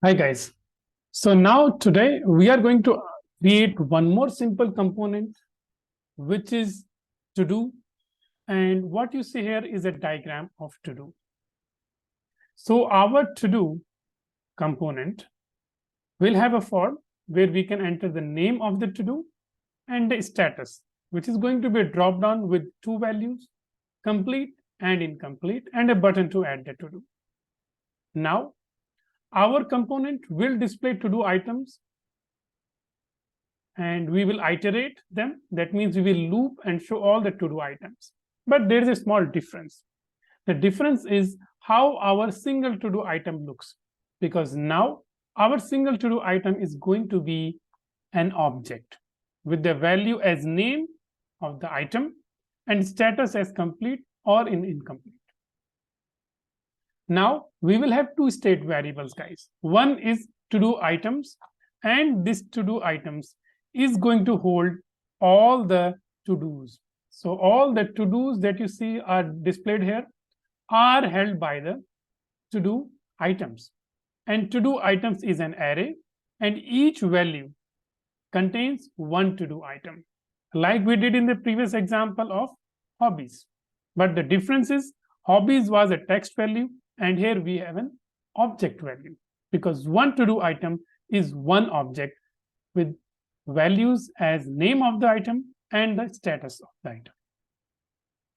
Hi guys. So now today we are going to create one more simple component, which is to do. And what you see here is a diagram of to do. So our to do component will have a form where we can enter the name of the to do and the status, which is going to be a drop down with two values, complete and incomplete, and a button to add the to do. Now, our component will display to do items and we will iterate them. That means we will loop and show all the to do items. But there is a small difference. The difference is how our single to do item looks, because now our single to do item is going to be an object with the value as name of the item and status as complete or incomplete. Now we will have two state variables, guys. One is to do items, and this to do items is going to hold all the to dos. So all the to dos that you see are displayed here are held by the to do items. And to do items is an array, and each value contains one to do item, like we did in the previous example of hobbies. But the difference is hobbies was a text value, and here we have an object value, because one to do item is one object with values as name of the item and the status of the item.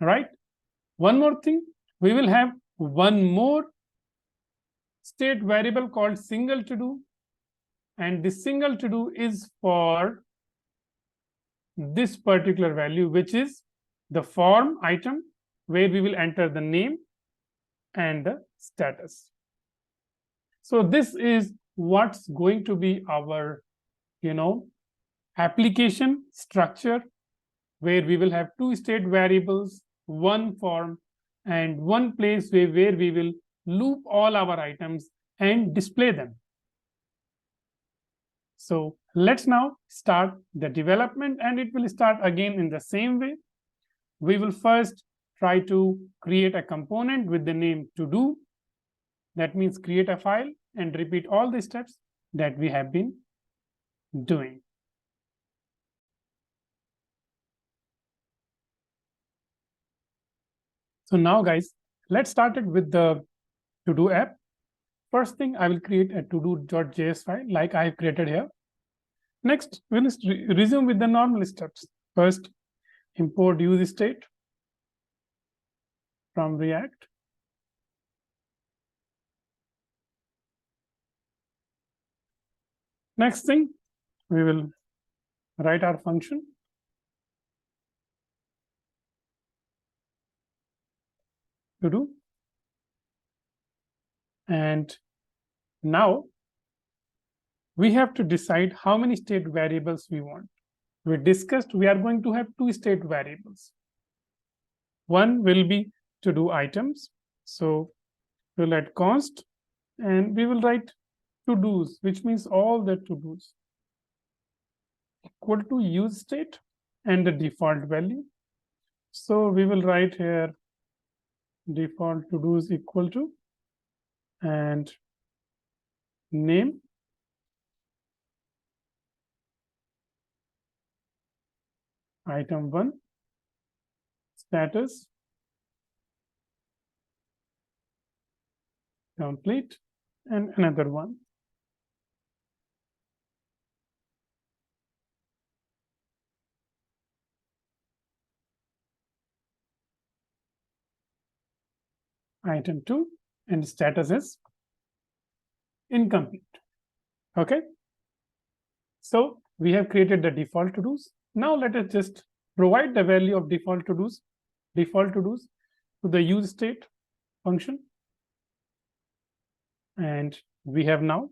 All right. One more thing, we will have one more state variable called single to do, and this single to do is for this particular value, which is the form item, where we will enter the name and the status. So this is what's going to be our application structure, where we will have two state variables, one form, and one place where we will loop all our items and display them. So let's now start the development, and it will start again in the same way. We will first try to create a component with the name to do. That means create a file and repeat all the steps that we have been doing. So now, guys, let's start it with the to-do app. First thing, I will create a todo.js file like I have created here. Next, we'll resume with the normal steps. First, import use state from React. Next thing, we will write our function. To do. And now we have to decide how many state variables we want. We discussed we are going to have two state variables. One will be to do items. So we'll add const and we will write to dos, which means all the to dos, equal to use state and the default value. So we will write here default to dos equal to and name item 1, status complete, and another one. Item 2, and status is incomplete. Okay. So we have created the default to dos. Now let us just provide the value of default to dos to the use state function. And we have now,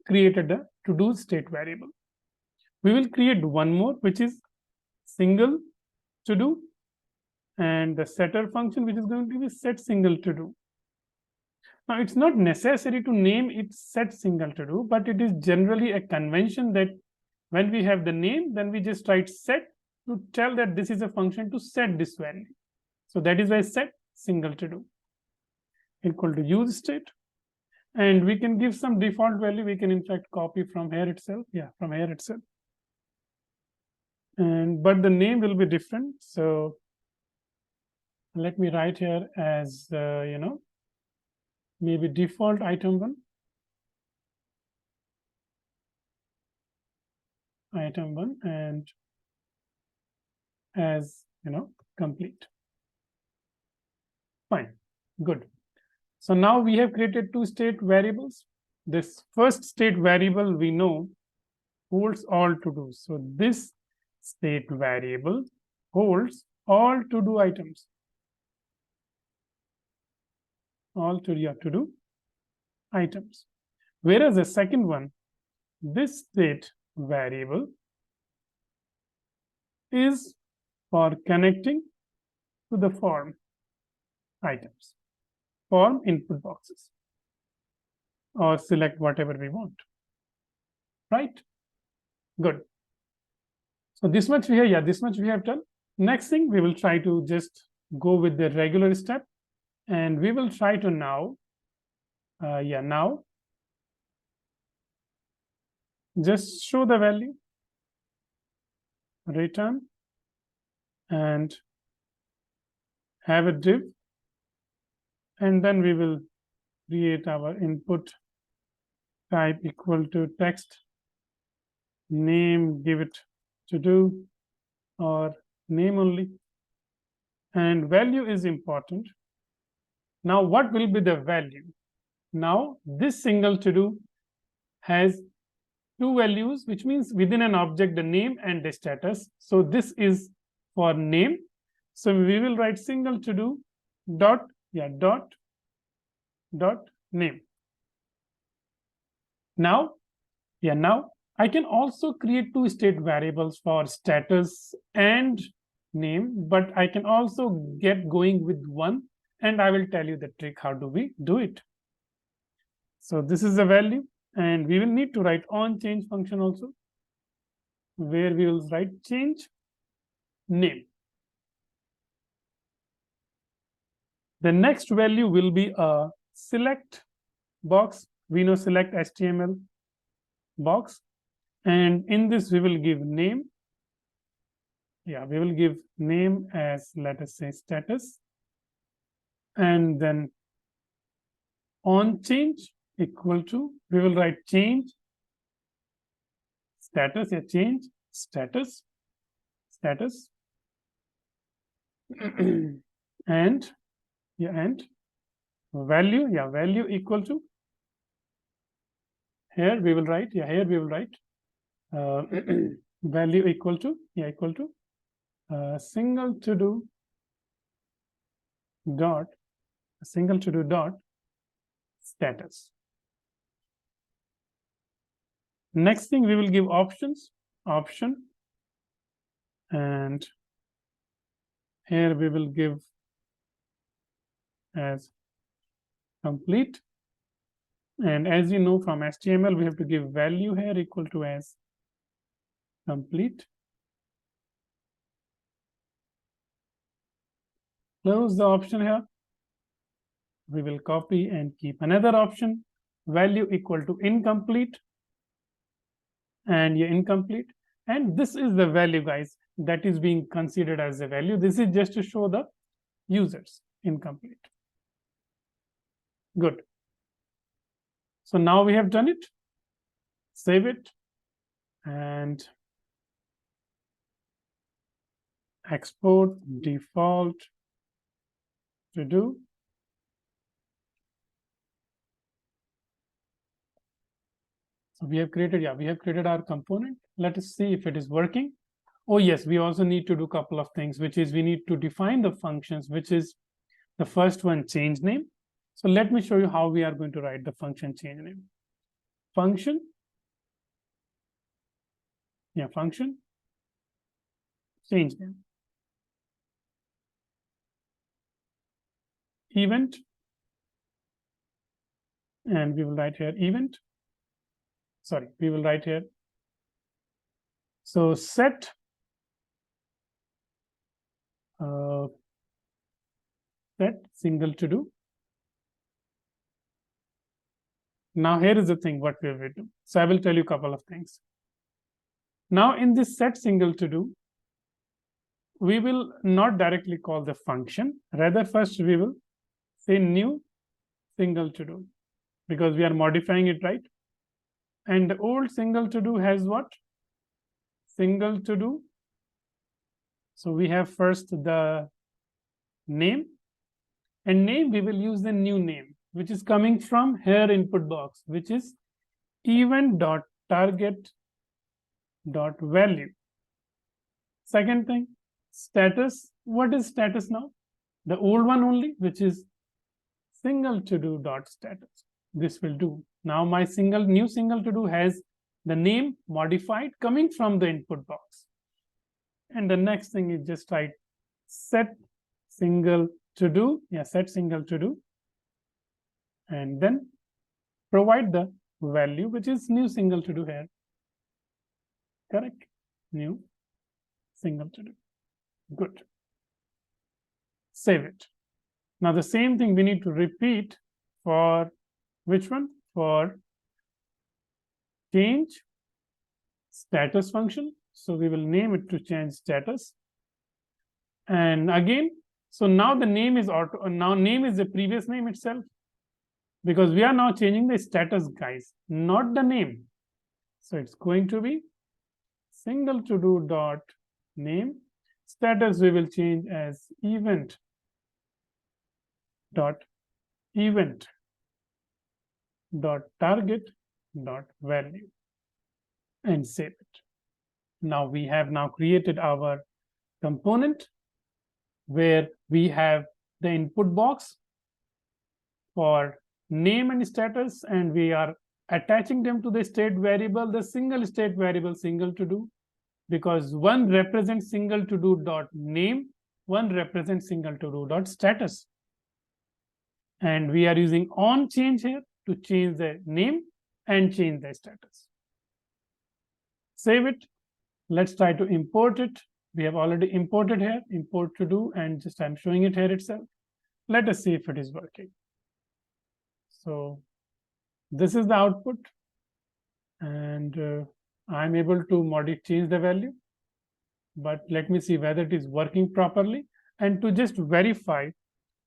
created the to do state variable. We will create one more, which is single to do, and the setter function, which is going to be set single to do. Now, it's not necessary to name it set single to do, but it is generally a convention that when we have the name, then we just write set to tell that this is a function to set this value. So that is why set single to do. equal to use state. And we can give some default value. We can in fact copy from here itself. Yeah, from here itself. And but the name will be different. So let me write here as maybe default item 1. Item 1 and as complete. Fine, good. So now we have created 2 state variables. This first state variable we know holds all to do. So this state variable holds all to do items. All to do items. Whereas the second one, this state variable is for connecting to the form items, form input boxes, or select whatever we want. Right? Good. So this much we have, this much we have done. Next thing, we will try to just go with the regular step, and we will try to now, now just show the value, return, and have a div, and then we will create our input type equal to text, name, give it to do, or name only, and value is important. Now what will be the value? Now this single to do has 2 values, which means within an object the name and the status. So this is for name. So we will write single to do dot name. Now I can also create 2 state variables for status and name, but I can also get going with one, and I will tell you the trick how do we do it. So this is the value, and we will need to write on change function also, where we will write change name. The next value will be a select box. We know select HTML box, and in this we will give name. Yeah, we will give name as, let us say, status, and then on change equal to, we will write change status, change status, and value, value equal to, here we will write, value equal to, single to do dot status. Next thing, we will give option, and here we will give as complete. And as you know from HTML, we have to give value here equal to as complete. Close the option here. We will copy and keep another option, value equal to incomplete, and incomplete. And this is the value, guys, that is being considered as a value. This is just to show the users incomplete. Good. So now we have done it. Save it and export default to do. So we have created, our component. Let us see if it is working. Oh yes, we also need to do a couple of things, which is we need to define the functions, which is the first one, change name. So let me show you how we are going to write the function change name. Function, function change name. Event, and we will write here event. Sorry, we will write here. So set single to do Now here is the thing what we will do. So I will tell you a couple of things. Now in this set single to do, we will not directly call the function. Rather, first we will say new single to do, because we are modifying it, right? And the old single to do has what? Single to do. So we have first the name, and name we will use the new name, which is coming from here input box, which is event.target.value. Second thing, status. What is status now? The old one only, which is single to do dot status. This will do. Now my new single to do has the name modified coming from the input box. And the next thing is just write set single to do. Yeah, set single to do. And then provide the value, which is new single to do here. Correct? New single to do. Good. Save it. Now the same thing we need to repeat for which one? For change status function. So we will name it to change status. And again, so now the name is auto. Now name is the previous name itself, because we are now changing the status, guys, not the name. So it's going to be single to do dot name. Status we will change as event dot target dot value, and save it. Now we have now created our component where we have the input box for name and status, and we are attaching them to the state variable, the single state variable single to do, because one represents single to do dot name, one represents single to do dot status. And we are using on change here to change the name and change the status. Save it. Let's try to import it. We have already imported here, import to do, and just I'm showing it here itself. Let us see if it is working. So this is the output, and I'm able to change the value, but let me see whether it is working properly. And to just verify,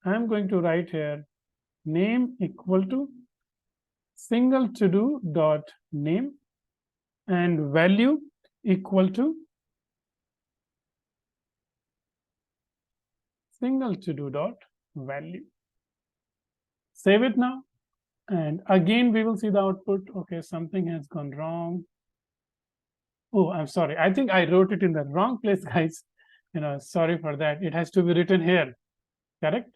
I'm going to write here name equal to single to do dot name and value equal to single to do dot value. Save it now. And again, we will see the output. Okay, something has gone wrong. Oh, I'm sorry. I think I wrote it in the wrong place, guys. Sorry for that. It has to be written here, correct?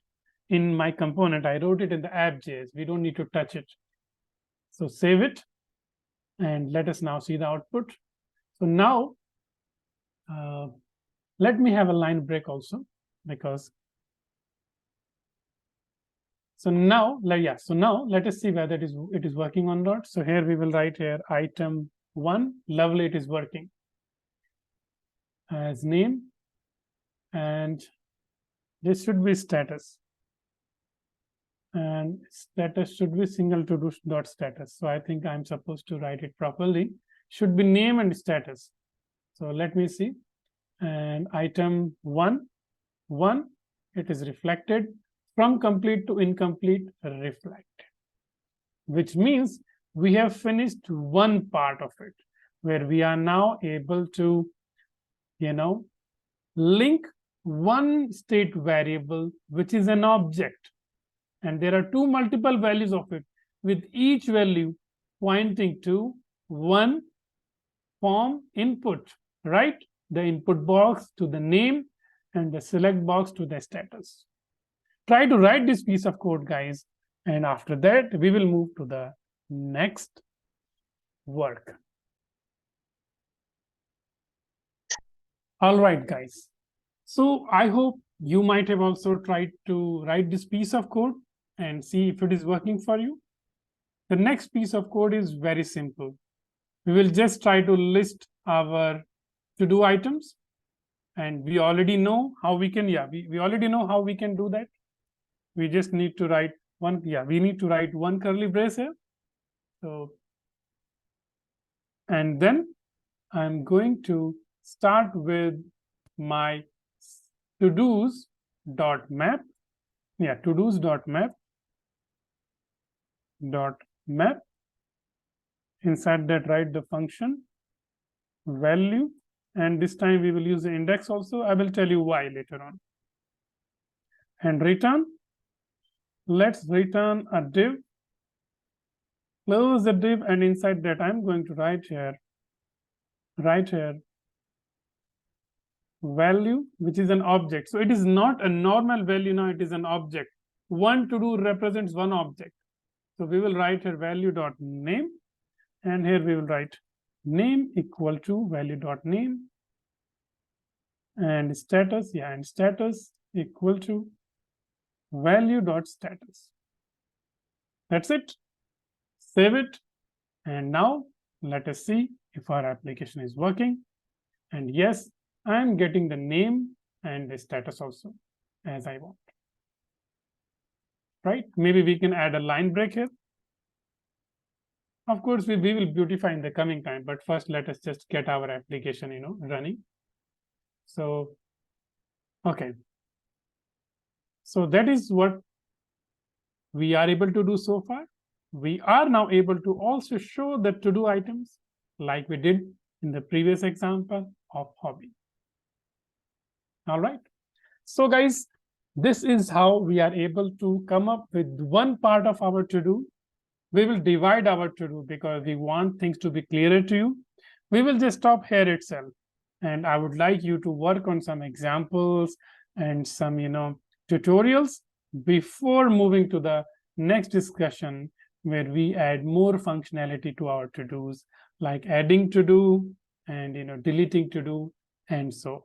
In my component, I wrote it in the app.js. We don't need to touch it. So save it. And let us now see the output. So now, let me have a line break also, because so now let us see whether it is working or not. So here we will write here item 1. Lovely, it is working as name, and this should be status, and status should be single to do dot status. So I think I'm supposed to write it properly. Should be name and status. So let me see. And item 1, it is reflected from complete to incomplete, reflect, which means we have finished one part of it, where we are now able to, link one state variable, which is an object, and there are two multiple values of it, with each value pointing to one form input, right? The input box to the name and the select box to the status. Try to write this piece of code, guys, and after that we will move to the next work. All right, guys. So I hope you might have also tried to write this piece of code and see if it is working for you. The next piece of code is very simple. We will just try to list our to-do items, and we already know how we can, we already know how we can do that. We just need to write one curly brace here, So, and then I'm going to start with my to-dos dot map. Yeah, to-dos dot map. Inside that, write the function value, and this time we will use the index also. I will tell you why later on. And return. Let's return a div. Close the div, and inside that I'm going to write here value, which is an object. So it is not a normal value now, it is an object. One to do represents one object. So we will write here value dot name, and here we will write name equal to value dot name, and status, yeah, and status equal to value dot status. That's it. Save it, and now let us see if our application is working. And yes, I'm getting the name and the status also as I want. Right? Maybe we can add a line break here. Of course, we will beautify in the coming time, but first let us just get our application, running. So, okay. So that is what we are able to do so far. We are now able to also show the to-do items like we did in the previous example of hobby. All right. So guys, this is how we are able to come up with one part of our to-do. We will divide our to-do because we want things to be clearer to you. We will just stop here itself. And I would like you to work on some examples and some, tutorials before moving to the next discussion, where we add more functionality to our to-dos, like adding to-do and, deleting to-do, and so